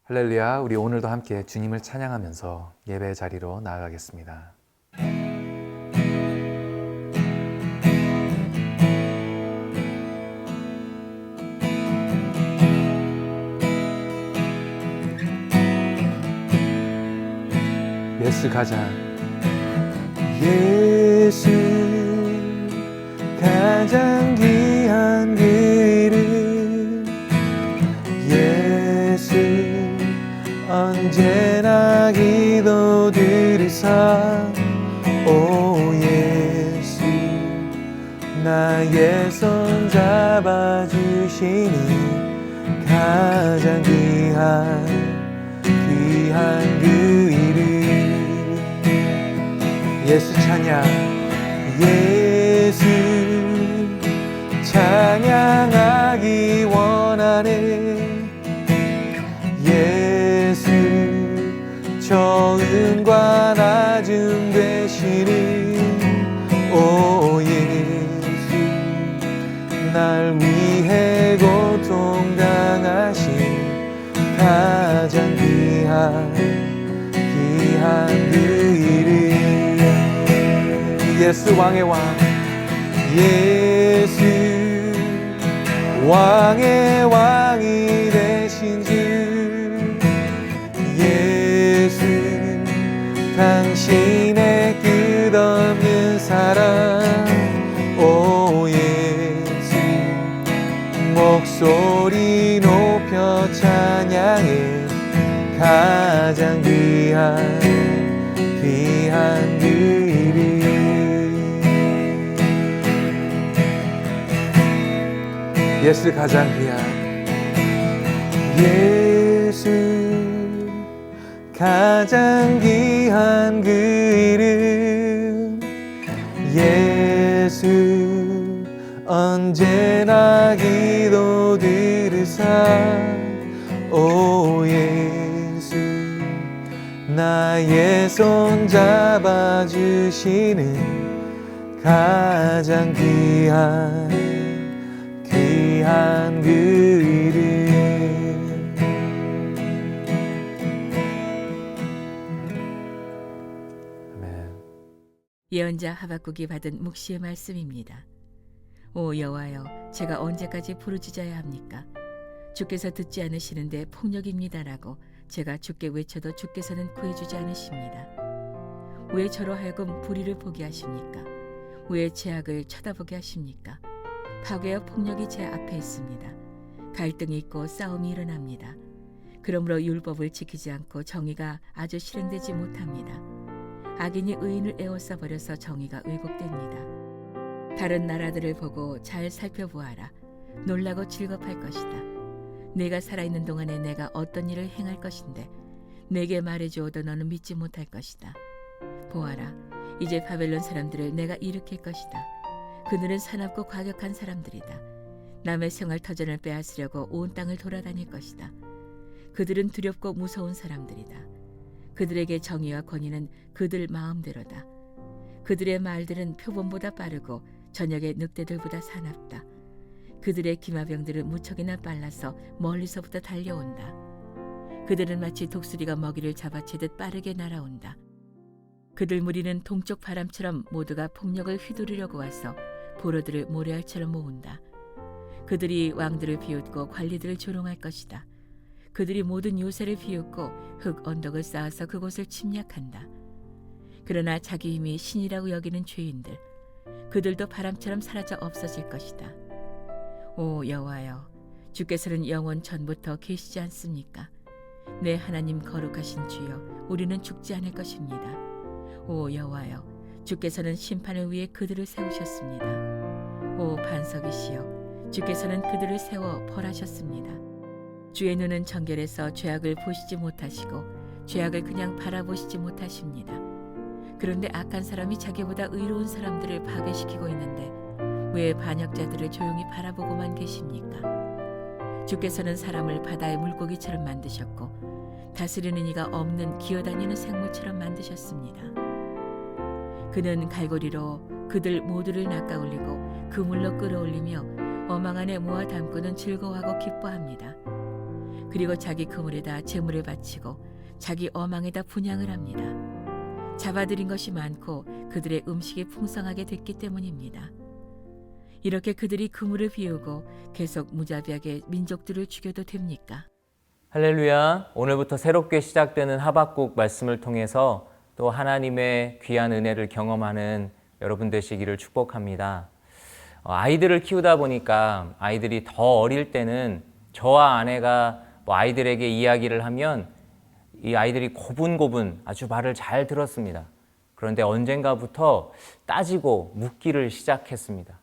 할렐루야, 우리 오늘도 함께 주님을 찬양하면서 예배 자리로 나아가겠습니다. 예수 가자. 예수 가장 귀한 그 이름, 예수 언제나 기도 들으사. 오 예수 나의 손 잡아주시니 가장 귀한 그 이름. 예수 찬양. 예수 찬양하기 원하네. 예수 좋음과 낮음 되시는 오 예수 날 위해 고통당하신 가장 귀한 그 이름. 예수 왕의 왕. 예수 왕의 왕이 되신 주. 예수 당신의 끝없는 사랑. 오 예수 목소리 높여 찬양해 가장 귀한 그 이름. 예수 가장 귀한. 예수 가장 귀한 그 이름. 예수 언제나 기도 들으사. 오 예수 나의 손 잡아주시는 가장 귀한 그 이름. 아멘. 예언자 하박국이 받은 묵시의 말씀입니다. 오 여호와여, 제가 언제까지 부르짖어야 합니까? 주께서 듣지 않으시는데 폭력입니다라고 제가 주께 외쳐도 주께서는 구해주지 않으십니다. 왜 저로 하여금 불의를 보게 하십니까? 왜 죄악을 쳐다보게 하십니까? 파괴와 폭력이 제 앞에 있습니다. 갈등이 있고 싸움이 일어납니다. 그러므로 율법을 지키지 않고 정의가 아주 실행되지 못합니다. 악인이 의인을 에워싸 버려서 정의가 왜곡됩니다. 다른 나라들을 보고 잘 살펴보아라. 놀라고 즐겁할 것이다. 내가 살아있는 동안에 내가 어떤 일을 행할 것인데 내게 말해주어도 너는 믿지 못할 것이다. 보아라, 이제 바벨론 사람들을 내가 일으킬 것이다. 그들은 사납고 과격한 사람들이다. 남의 생활터전을 빼앗으려고 온 땅을 돌아다닐 것이다. 그들은 두렵고 무서운 사람들이다. 그들에게 정의와 권위는 그들 마음대로다. 그들의 말들은 표범보다 빠르고 저녁의 늑대들보다 사납다. 그들의 기마병들은 무척이나 빨라서 멀리서부터 달려온다. 그들은 마치 독수리가 먹이를 잡아채듯 빠르게 날아온다. 그들 무리는 동쪽 바람처럼 모두가 폭력을 휘두르려고 와서 포로들을 모래알처럼 모은다. 그들이 왕들을 비웃고 관리들을 조롱할 것이다. 그들이 모든 요새를 비웃고 흙 언덕을 쌓아서 그곳을 침략한다. 그러나 자기 힘이 신이라고 여기는 죄인들, 그들도 바람처럼 사라져 없어질 것이다. 오 여호와여, 주께서는 영원 전부터 계시지 않습니까? 내 하나님 거룩하신 주여, 우리는 죽지 않을 것입니다. 오 여호와여, 주께서는 심판을 위해 그들을 세우셨습니다. 오 반석이시여, 주께서는 그들을 세워 벌하셨습니다. 주의 눈은 정결해서 죄악을 보시지 못하시고 죄악을 그냥 바라보시지 못하십니다. 그런데 악한 사람이 자기보다 의로운 사람들을 파괴시키고 있는데 왜 반역자들을 조용히 바라보고만 계십니까? 주께서는 사람을 바다의 물고기처럼 만드셨고 다스리는 이가 없는 기어다니는 생물처럼 만드셨습니다. 그는 갈고리로 그들 모두를 낚아올리고 그물로 끌어올리며 어망 안에 모아 담고는 즐거워하고 기뻐합니다. 그리고 자기 그물에다 재물을 바치고 자기 어망에다 분향을 합니다. 잡아들인 것이 많고 그들의 음식이 풍성하게 됐기 때문입니다. 이렇게 그들이 그물을 비우고 계속 무자비하게 민족들을 죽여도 됩니까? 할렐루야. 오늘부터 새롭게 시작되는 하박국 말씀을 통해서 또 하나님의 귀한 은혜를 경험하는 여러분 되시기를 축복합니다. 아이들을 키우다 보니까 아이들이 더 어릴 때는 저와 아내가 아이들에게 이야기를 하면 이 아이들이 고분고분 아주 말을 잘 들었습니다. 그런데 언젠가부터 따지고 묻기를 시작했습니다.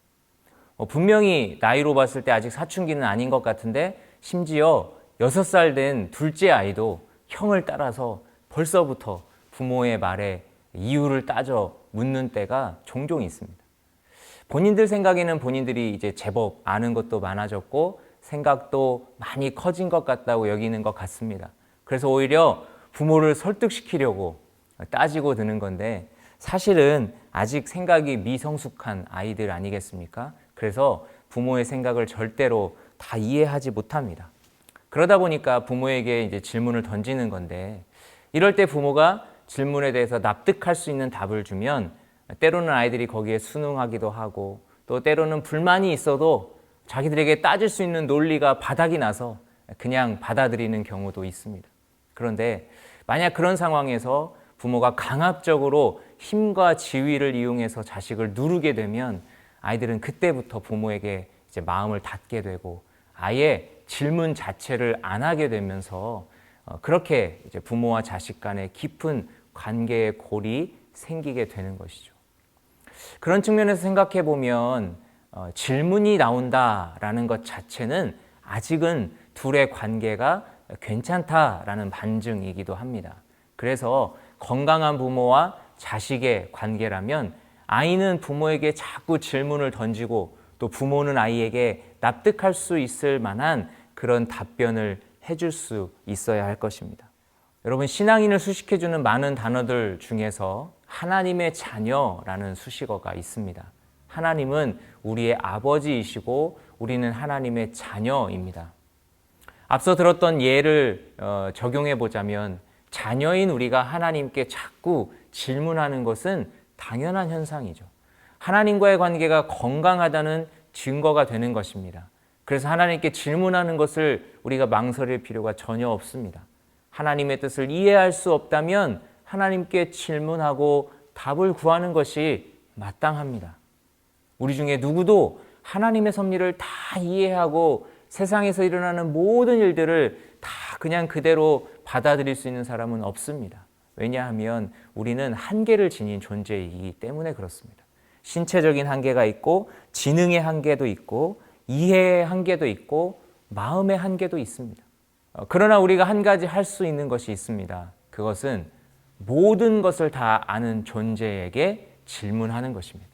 분명히 나이로 봤을 때 아직 사춘기는 아닌 것 같은데 심지어 6살 된 둘째 아이도 형을 따라서 벌써부터 부모의 말에 이유를 따져 묻는 때가 종종 있습니다. 본인들 생각에는 본인들이 이제 제법 아는 것도 많아졌고 생각도 많이 커진 것 같다고 여기는 것 같습니다. 그래서 오히려 부모를 설득시키려고 따지고 드는 건데 사실은 아직 생각이 미성숙한 아이들 아니겠습니까? 그래서 부모의 생각을 절대로 다 이해하지 못합니다. 그러다 보니까 부모에게 이제 질문을 던지는 건데 이럴 때 부모가 질문에 대해서 납득할 수 있는 답을 주면 때로는 아이들이 거기에 순응하기도 하고 또 때로는 불만이 있어도 자기들에게 따질 수 있는 논리가 바닥이 나서 그냥 받아들이는 경우도 있습니다. 그런데 만약 그런 상황에서 부모가 강압적으로 힘과 지위를 이용해서 자식을 누르게 되면 아이들은 그때부터 부모에게 이제 마음을 닫게 되고 아예 질문 자체를 안 하게 되면서 그렇게 이제 부모와 자식 간의 깊은 관계의 골이 생기게 되는 것이죠. 그런 측면에서 생각해 보면 질문이 나온다라는 것 자체는 아직은 둘의 관계가 괜찮다라는 반증이기도 합니다. 그래서 건강한 부모와 자식의 관계라면 아이는 부모에게 자꾸 질문을 던지고 또 부모는 아이에게 납득할 수 있을 만한 그런 답변을 해줄 수 있어야 할 것입니다. 여러분, 신앙인을 수식해주는 많은 단어들 중에서 하나님의 자녀라는 수식어가 있습니다. 하나님은 우리의 아버지이시고 우리는 하나님의 자녀입니다. 앞서 들었던 예를 적용해 보자면 자녀인 우리가 하나님께 자꾸 질문하는 것은 당연한 현상이죠. 하나님과의 관계가 건강하다는 증거가 되는 것입니다. 그래서 하나님께 질문하는 것을 우리가 망설일 필요가 전혀 없습니다. 하나님의 뜻을 이해할 수 없다면 하나님께 질문하고 답을 구하는 것이 마땅합니다. 우리 중에 누구도 하나님의 섭리를 다 이해하고 세상에서 일어나는 모든 일들을 다 그냥 그대로 받아들일 수 있는 사람은 없습니다. 왜냐하면 우리는 한계를 지닌 존재이기 때문에 그렇습니다. 신체적인 한계가 있고 지능의 한계도 있고 이해의 한계도 있고 마음의 한계도 있습니다. 그러나 우리가 한 가지 할 수 있는 것이 있습니다. 그것은 모든 것을 다 아는 존재에게 질문하는 것입니다.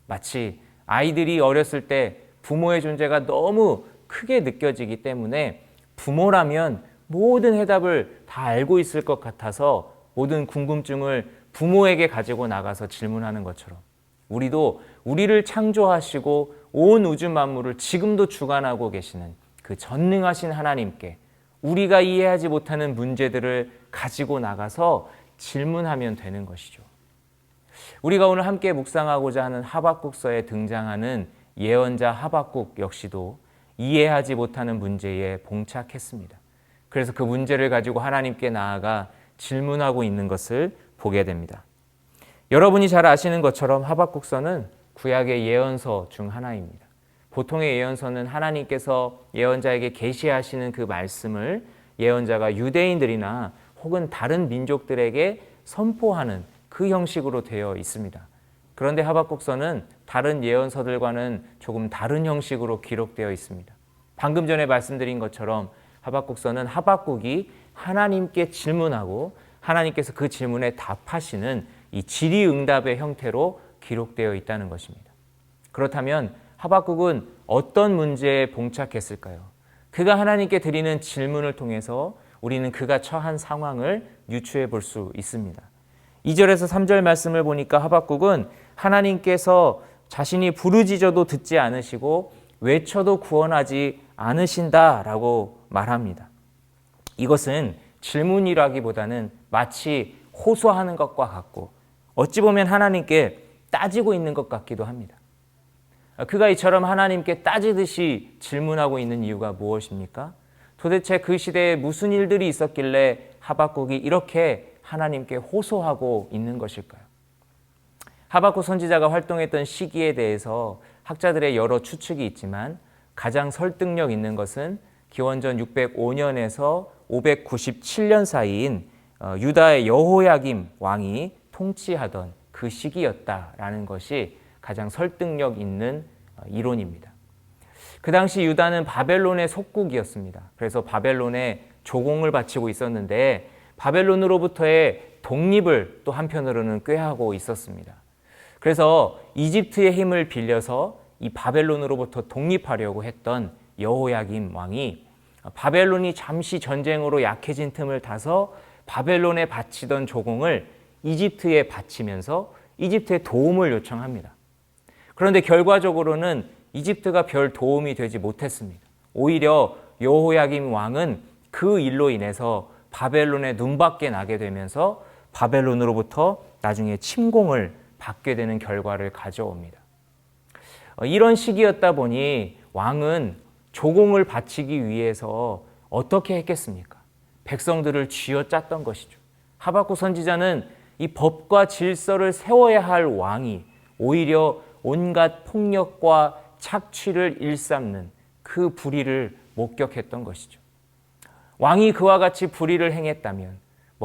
마치 아이들이 어렸을 때 부모의 존재가 너무 크게 느껴지기 때문에 부모라면 모든 해답을 다 알고 있을 것 같아서 모든 궁금증을 부모에게 가지고 나가서 질문하는 것처럼 우리도 우리를 창조하시고 온 우주 만물을 지금도 주관하고 계시는 그 전능하신 하나님께 우리가 이해하지 못하는 문제들을 가지고 나가서 질문하면 되는 것이죠. 우리가 오늘 함께 묵상하고자 하는 하박국서에 등장하는 예언자 하박국 역시도 이해하지 못하는 문제에 봉착했습니다. 그래서 그 문제를 가지고 하나님께 나아가 질문하고 있는 것을 보게 됩니다. 여러분이 잘 아시는 것처럼 하박국서는 구약의 예언서 중 하나입니다. 보통의 예언서는 하나님께서 예언자에게 계시하시는 그 말씀을 예언자가 유대인들이나 혹은 다른 민족들에게 선포하는 그 형식으로 되어 있습니다. 그런데 하박국서는 다른 예언서들과는 조금 다른 형식으로 기록되어 있습니다. 방금 전에 말씀드린 것처럼 하박국서는 하박국이 하나님께 질문하고 하나님께서 그 질문에 답하시는 이 질의응답의 형태로 기록되어 있다는 것입니다. 그렇다면 하박국은 어떤 문제에 봉착했을까요? 그가 하나님께 드리는 질문을 통해서 우리는 그가 처한 상황을 유추해 볼 수 있습니다. 2절에서 3절 말씀을 보니까 하박국은 하나님께서 자신이 부르짖어도 듣지 않으시고 외쳐도 구원하지 않으신다라고 말합니다. 이것은 질문이라기보다는 마치 호소하는 것과 같고 어찌 보면 하나님께 따지고 있는 것 같기도 합니다. 그가 이처럼 하나님께 따지듯이 질문하고 있는 이유가 무엇입니까? 도대체 그 시대에 무슨 일들이 있었길래 하박국이 이렇게 하나님께 호소하고 있는 것일까요? 하박국 선지자가 활동했던 시기에 대해서 학자들의 여러 추측이 있지만 가장 설득력 있는 것은 기원전 605년에서 597년 사이인 유다의 여호야김 왕이 통치하던 그 시기였다라는 것이 가장 설득력 있는 이론입니다. 그 당시 유다는 바벨론의 속국이었습니다. 그래서 바벨론에 조공을 바치고 있었는데 바벨론으로부터의 독립을 또 한편으로는 꾀하고 있었습니다. 그래서 이집트의 힘을 빌려서 이 바벨론으로부터 독립하려고 했던 여호야김 왕이 바벨론이 잠시 전쟁으로 약해진 틈을 타서 바벨론에 바치던 조공을 이집트에 바치면서 이집트에 도움을 요청합니다. 그런데 결과적으로는 이집트가 별 도움이 되지 못했습니다. 오히려 여호야김 왕은 그 일로 인해서 바벨론의 눈밖에 나게 되면서 바벨론으로부터 나중에 침공을 받게 되는 결과를 가져옵니다. 이런 시기였다 보니 왕은 조공을 바치기 위해서 어떻게 했겠습니까? 백성들을 쥐어짰던 것이죠. 하박국 선지자는 이 법과 질서를 세워야 할 왕이 오히려 온갖 폭력과 착취를 일삼는 그 불의를 목격했던 것이죠. 왕이 그와 같이 불의를 행했다면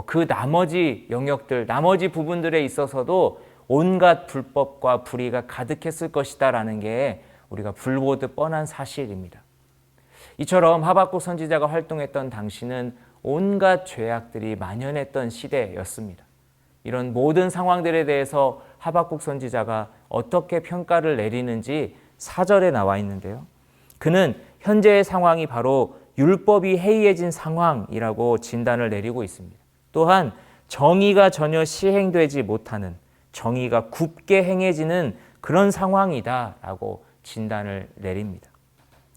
그 나머지 영역들, 나머지 부분들에 있어서도 온갖 불법과 불의가 가득했을 것이다라는 게 우리가 불보듯 뻔한 사실입니다. 이처럼 하박국 선지자가 활동했던 당시는 온갖 죄악들이 만연했던 시대였습니다. 이런 모든 상황들에 대해서 하박국 선지자가 어떻게 평가를 내리는지 4절에 나와 있는데요. 그는 현재의 상황이 바로 율법이 해이해진 상황이라고 진단을 내리고 있습니다. 또한 정의가 전혀 시행되지 못하는, 정의가 굽게 행해지는 그런 상황이다라고 진단을 내립니다.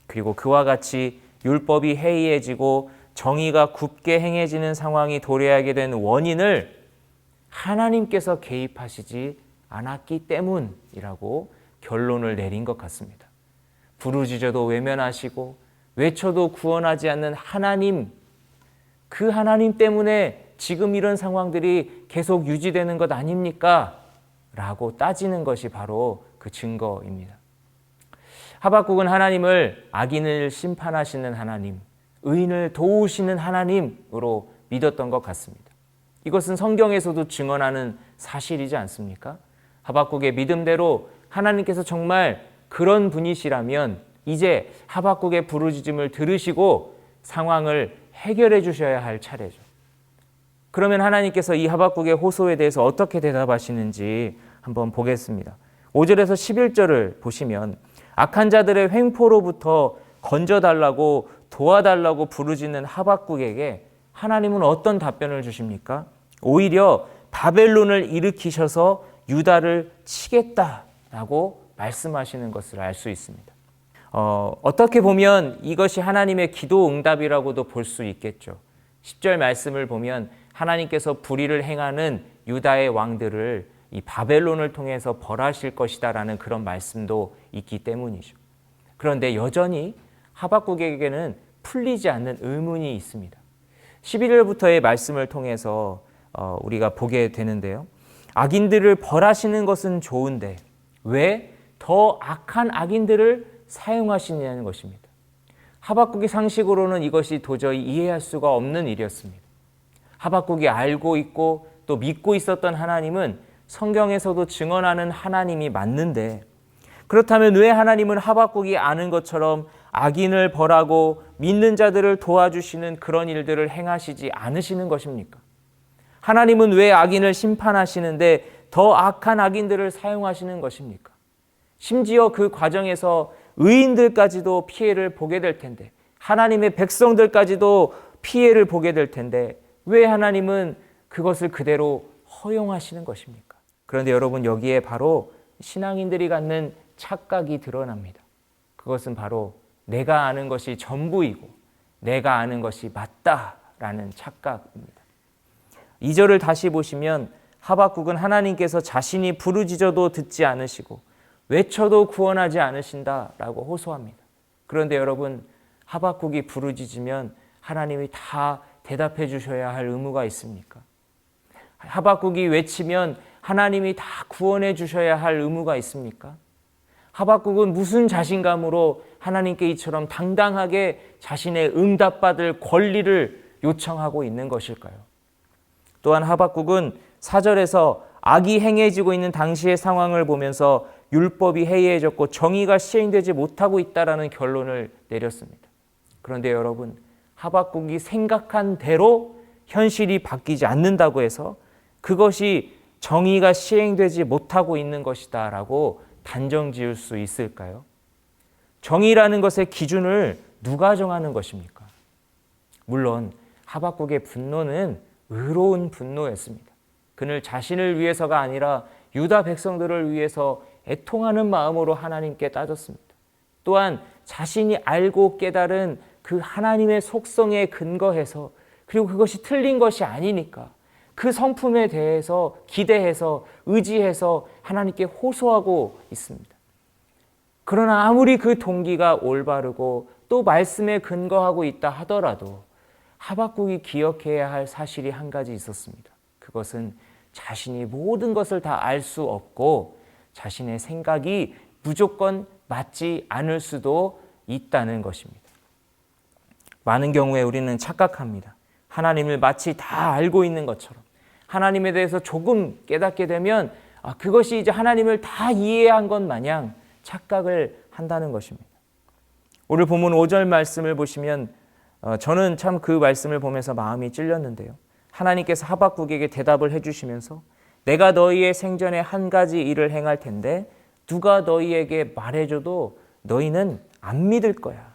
그리고 그와 같이 율법이 해이해지고 정의가 굽게 행해지는 상황이 도래하게 된 원인을 하나님께서 개입하시지 않았기 때문이라고 결론을 내린 것 같습니다. 부르짖어도 외면하시고 외쳐도 구원하지 않는 하나님, 그 하나님 때문에 지금 이런 상황들이 계속 유지되는 것 아닙니까? 라고 따지는 것이 바로 그 증거입니다. 하박국은 하나님을 악인을 심판하시는 하나님, 의인을 도우시는 하나님으로 믿었던 것 같습니다. 이것은 성경에서도 증언하는 사실이지 않습니까? 하박국의 믿음대로 하나님께서 정말 그런 분이시라면 이제 하박국의 부르짖음을 들으시고 상황을 해결해 주셔야 할 차례죠. 그러면 하나님께서 이 하박국의 호소에 대해서 어떻게 대답하시는지 한번 보겠습니다. 5절에서 11절을 보시면 악한 자들의 횡포로부터 건져달라고 도와달라고 부르짖는 하박국에게 하나님은 어떤 답변을 주십니까? 오히려 바벨론을 일으키셔서 유다를 치겠다라고 말씀하시는 것을 알 수 있습니다. 어떻게 보면 이것이 하나님의 기도 응답이라고도 볼 수 있겠죠. 10절 말씀을 보면 하나님께서 불의를 행하는 유다의 왕들을 이 바벨론을 통해서 벌하실 것이다라는 그런 말씀도 있기 때문이죠. 그런데 여전히 하박국에게는 풀리지 않는 의문이 있습니다. 11절부터의 말씀을 통해서 우리가 보게 되는데요. 악인들을 벌하시는 것은 좋은데 왜 더 악한 악인들을 사용하시냐는 것입니다. 하박국의 상식으로는 이것이 도저히 이해할 수가 없는 일이었습니다. 하박국이 알고 있고 또 믿고 있었던 하나님은 성경에서도 증언하는 하나님이 맞는데 그렇다면 왜 하나님은 하박국이 아는 것처럼 악인을 벌하고 믿는 자들을 도와주시는 그런 일들을 행하시지 않으시는 것입니까? 하나님은 왜 악인을 심판하시는데 더 악한 악인들을 사용하시는 것입니까? 심지어 그 과정에서 의인들까지도 피해를 보게 될 텐데 하나님의 백성들까지도 피해를 보게 될 텐데 왜 하나님은 그것을 그대로 허용하시는 것입니까? 그런데 여러분 여기에 바로 신앙인들이 갖는 착각이 드러납니다. 그것은 바로 내가 아는 것이 전부이고 내가 아는 것이 라는 착각입니다. 2절을 다시 보시면 하박국은 하나님께서 자신이 부르짖어도 듣지 않으시고 외쳐도 구원하지 않으신다라고 호소합니다. 그런데 여러분, 하박국이 부르짖으면 하나님이 다 대답해 주셔야 할 의무가 있습니까? 하박국이 외치면 하나님이 다 구원해 주셔야 할 의무가 있습니까? 하박국은 무슨 자신감으로 하나님께 이처럼 당당하게 자신의 응답받을 권리를 요청하고 있는 것일까요? 또한 하박국은 4절에서 악이 행해지고 있는 당시의 상황을 보면서 율법이 해이해졌고 정의가 시행되지 못하고 있다라는 결론을 내렸습니다. 그런데 여러분, 하박국이 생각한 대로 현실이 바뀌지 않는다고 해서 그것이 정의가 시행되지 못하고 있는 것이다 라고 단정 지을 수 있을까요? 정의라는 것의 기준을 누가 정하는 것입니까? 물론 하박국의 분노는 의로운 분노였습니다. 그는 자신을 위해서가 아니라 유다 백성들을 위해서 애통하는 마음으로 하나님께 따졌습니다. 또한 자신이 알고 깨달은 그 하나님의 속성에 근거해서, 그리고 그것이 틀린 것이 아니니까 그 성품에 대해서 기대해서 의지해서 하나님께 호소하고 있습니다. 그러나 아무리 그 동기가 올바르고 또 말씀에 근거하고 있다 하더라도 하박국이 기억해야 할 사실이 한 가지 있었습니다. 그것은 자신이 모든 것을 다 알 수 없고 자신의 생각이 무조건 맞지 않을 수도 있다는 것입니다. 많은 경우에 우리는 착각합니다. 하나님을 마치 다 알고 있는 것처럼, 하나님에 대해서 조금 깨닫게 되면 그것이 이제 하나님을 다 이해한 것 마냥 착각을 한다는 것입니다. 오늘 본문 5절 말씀을 보시면 저는 참 그 말씀을 보면서 마음이 찔렸는데요. 하나님께서 하박국에게 대답을 해주시면서 내가 너희의 생전에 한 가지 일을 행할 텐데 누가 너희에게 말해줘도 너희는 안 믿을 거야.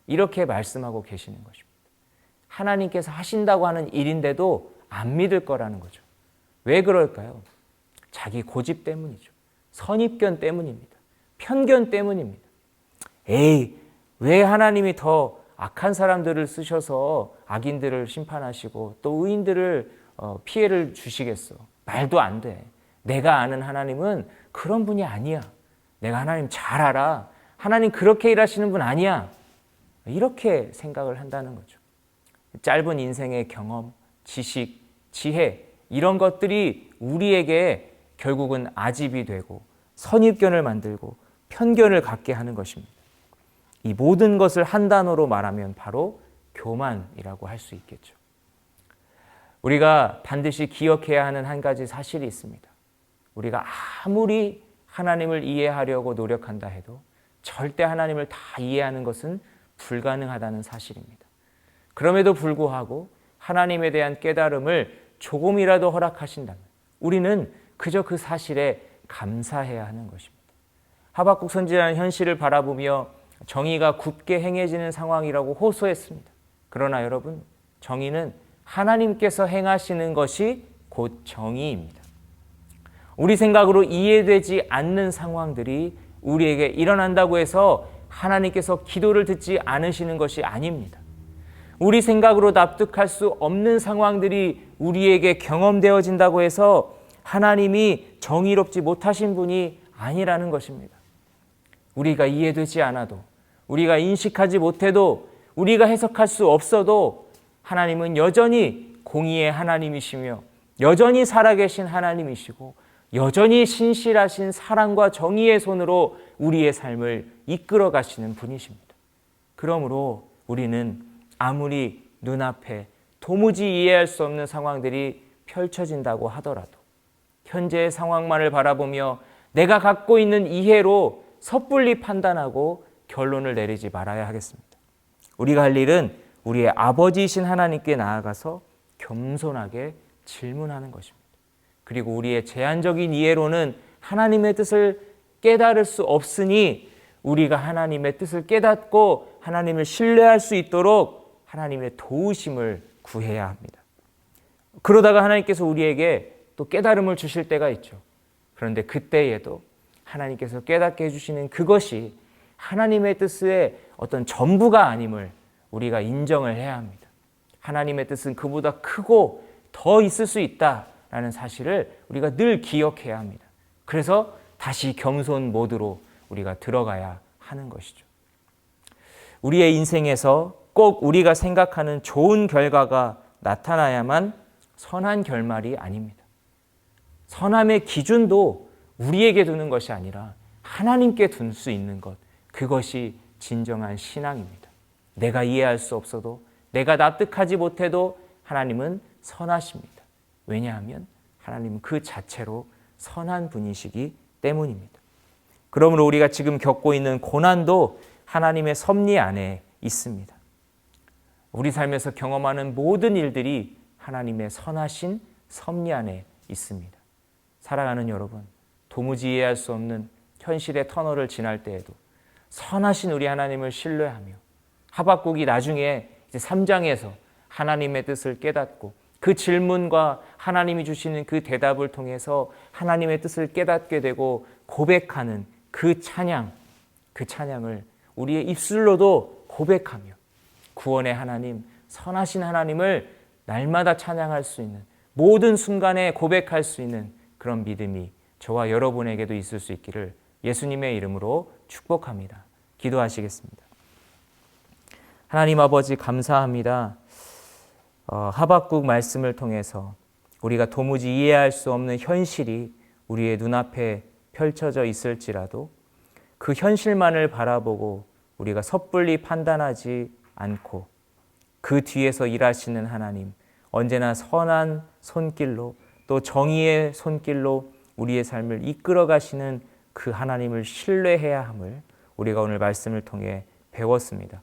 이렇게 말씀하고 계시는 것입니다. 하나님께서 하신다고 하는 일인데도 안 믿을 거라는 거죠. 왜 그럴까요? 자기 고집 때문이죠. 선입견 때문입니다. 편견 때문입니다. 에이, 왜 하나님이 더 악한 사람들을 쓰셔서 악인들을 심판하시고 또 의인들을 피해를 주시겠어? 말도 안 돼. 내가 아는 하나님은 그런 분이 아니야. 내가 하나님 잘 알아. 하나님 그렇게 일하시는 분 아니야. 이렇게 생각을 한다는 거죠. 짧은 인생의 경험, 지식, 지혜, 이런 것들이 우리에게 결국은 아집이 되고 선입견을 만들고 편견을 갖게 하는 것입니다. 이 모든 것을 한 단어로 말하면 바로 교만이라고 할 수 있겠죠. 우리가 반드시 기억해야 하는 한 가지 사실이 있습니다. 우리가 아무리 하나님을 이해하려고 노력한다 해도 절대 하나님을 다 이해하는 것은 불가능하다는 사실입니다. 그럼에도 불구하고 하나님에 대한 깨달음을 조금이라도 허락하신다면 우리는 그저 그 사실에 감사해야 하는 것입니다. 하박국 선지자는 현실을 바라보며 정의가 굳게 행해지는 상황이라고 호소했습니다. 그러나 여러분, 정의는 하나님께서 행하시는 것이 곧 정의입니다. 우리 생각으로 이해되지 않는 상황들이 우리에게 일어난다고 해서 하나님께서 기도를 듣지 않으시는 것이 아닙니다. 우리 생각으로 납득할 수 없는 상황들이 우리에게 경험되어진다고 해서 하나님이 정의롭지 못하신 분이 아니라는 것입니다. 우리가 이해되지 않아도, 우리가 인식하지 못해도, 우리가 해석할 수 없어도 하나님은 여전히 공의의 하나님이시며 여전히 살아계신 하나님이시고 여전히 신실하신 사랑과 정의의 손으로 우리의 삶을 이끌어 가시는 분이십니다. 그러므로 우리는 아무리 눈앞에 도무지 이해할 수 없는 상황들이 펼쳐진다고 하더라도 현재의 상황만을 바라보며 내가 갖고 있는 이해로 섣불리 판단하고 결론을 내리지 말아야 하겠습니다. 우리가 할 일은 우리의 아버지이신 하나님께 나아가서 겸손하게 질문하는 것입니다. 그리고 우리의 제한적인 이해로는 하나님의 뜻을 깨달을 수 없으니 우리가 하나님의 뜻을 깨닫고 하나님을 신뢰할 수 있도록 하나님의 도우심을 구해야 합니다. 그러다가 하나님께서 우리에게 또 깨달음을 주실 때가 있죠. 그런데 그때에도 하나님께서 깨닫게 해주시는 그것이 하나님의 뜻의 어떤 전부가 아님을 우리가 인정을 해야 합니다. 하나님의 뜻은 그보다 크고 더 있을 수 있다라는 사실을 우리가 늘 기억해야 합니다. 그래서 다시 겸손 모드로 우리가 들어가야 하는 것이죠. 우리의 인생에서 꼭 우리가 생각하는 좋은 결과가 나타나야만 선한 결말이 아닙니다. 선함의 기준도 우리에게 두는 것이 아니라 하나님께 둘 수 있는 것, 그것이 진정한 신앙입니다. 내가 이해할 수 없어도, 내가 납득하지 못해도 하나님은 선하십니다. 왜냐하면 하나님은 그 자체로 선한 분이시기 때문입니다. 그러므로 우리가 지금 겪고 있는 고난도 하나님의 섭리 안에 있습니다. 우리 삶에서 경험하는 모든 일들이 하나님의 선하신 섭리 안에 있습니다. 사랑하는 여러분, 도무지 이해할 수 없는 현실의 터널을 지날 때에도 선하신 우리 하나님을 신뢰하며 하박국이 나중에 이제 3장에서 하나님의 뜻을 깨닫고 그 질문과 하나님이 주시는 그 대답을 통해서 하나님의 뜻을 깨닫게 되고 고백하는 그 찬양을 우리의 입술로도 고백하며 구원의 하나님, 선하신 하나님을 날마다 찬양할 수 있는, 모든 순간에 고백할 수 있는 그런 믿음이 저와 여러분에게도 있을 수 있기를 예수님의 이름으로 축복합니다. 기도하시겠습니다. 하나님 아버지 감사합니다. 하박국 말씀을 통해서 우리가 도무지 이해할 수 없는 현실이 우리의 눈앞에 펼쳐져 있을지라도 그 현실만을 바라보고 우리가 섣불리 판단하지 않고 그 뒤에서 일하시는 하나님, 언제나 선한 손길로 또 정의의 손길로 우리의 삶을 이끌어 가시는 그 하나님을 신뢰해야 함을 우리가 오늘 말씀을 통해 배웠습니다.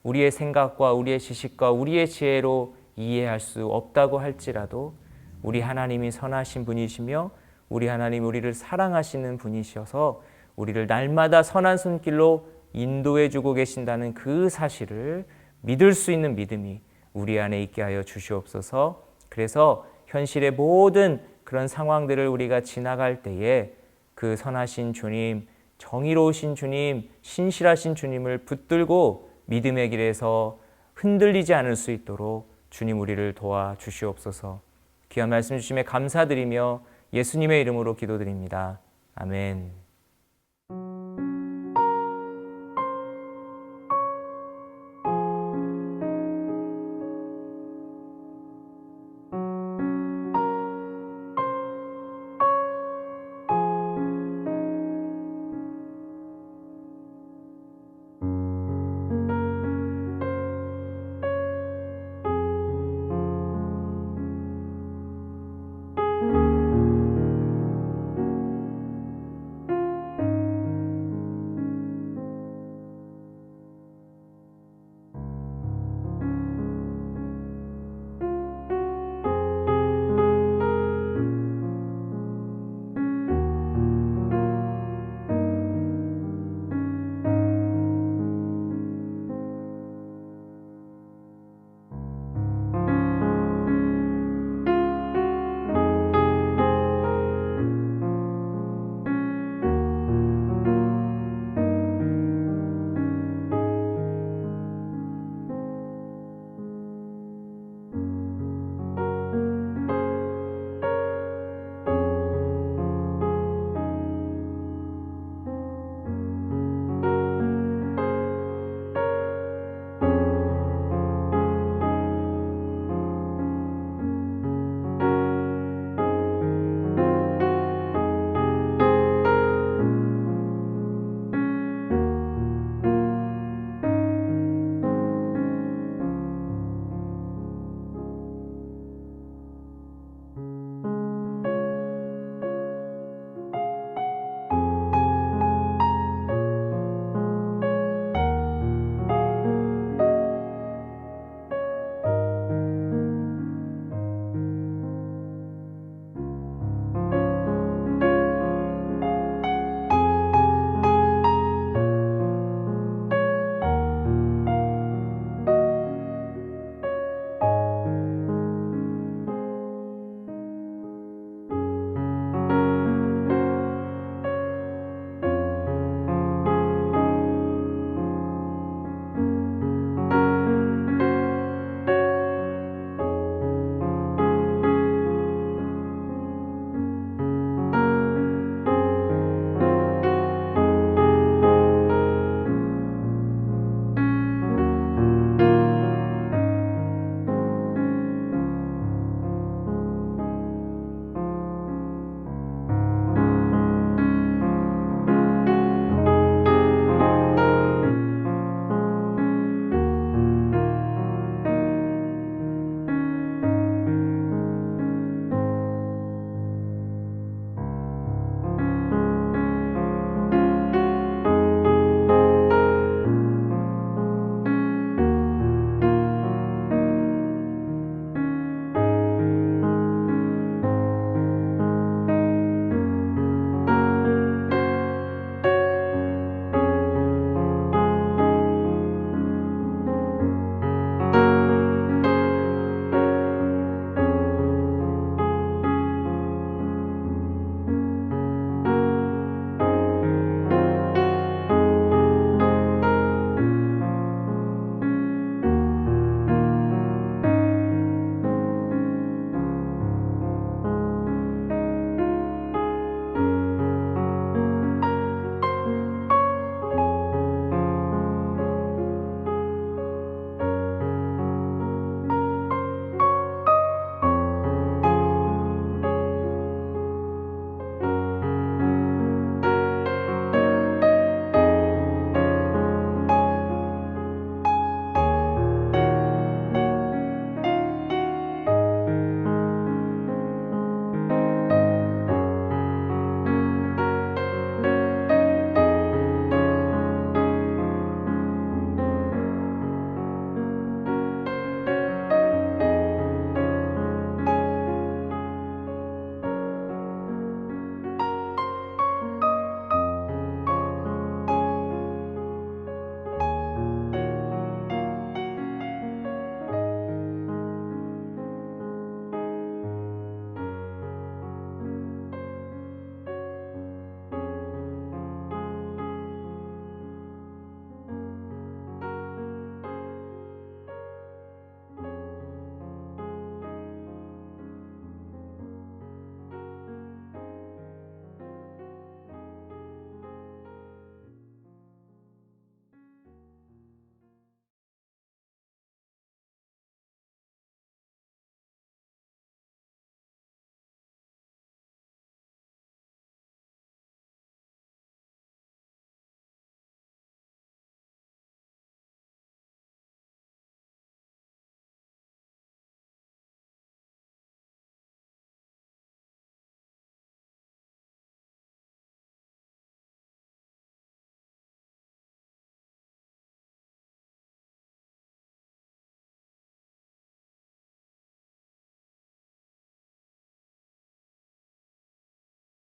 우리의 생각과 우리의 지식과 우리의 지혜로 이해할 수 없다고 할지라도 우리 하나님이 선하신 분이시며 우리 하나님 우리를 사랑하시는 분이셔서 우리를 날마다 선한 손길로 인도해 주고 계신다는 그 사실을 믿을 수 있는 믿음이 우리 안에 있게 하여 주시옵소서. 그래서 현실의 모든 그런 상황들을 우리가 지나갈 때에 그 선하신 주님, 정의로우신 주님, 신실하신 주님을 붙들고 믿음의 길에서 흔들리지 않을 수 있도록 주님 우리를 도와주시옵소서. 귀한 말씀 주심에 감사드리며 예수님의 이름으로 기도드립니다. 아멘.